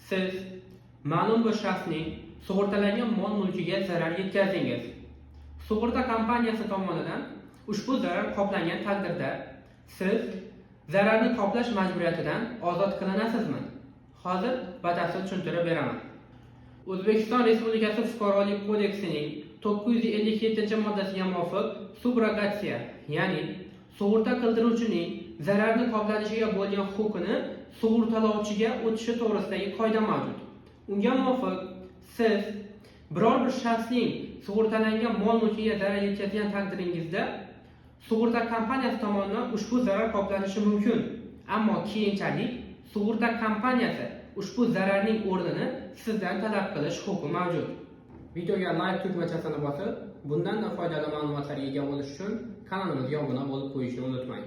Siz ma'lum bir shaxsning sug'urtalangan mol-mulkiga zarar yetkazdingiz. Sug'urta kompaniyasi tomonidan ushbu zarar qoplangan taqdirda siz zararni qoplash majburiyatidan ozod qilinasizmi? Hozir batafsil tushuntirib beraman. O'zbekiston Respublikasi Fuqarolik kodeksining 957-moddasiga muvofiq subrogatsiya, ya'ni sug'urta qildiruvchining zararni qoplanishiga bo'lgan huquqini sug'urtalovchiga o'tishi to'g'risidagi qoida mavjud. Unga muvofiq siz biror bir shaxsning sug'urtalangan mol-mulkiga zarar yetkazgan taqdiringizda sug'urta kompaniyasi tomonidan ushbu zarar qoplanishi mumkin. Ammo keyinchalik sug'urta kompaniyasi ushbu zararning o'rnini sizdan talab qilish huquqi mavjud. Videoga like tugmachasini bosib, bundan da foydali ma'lumotlarga ega bo'lish uchun kanalimizga obuna bo'lib qo'yishni unutmang.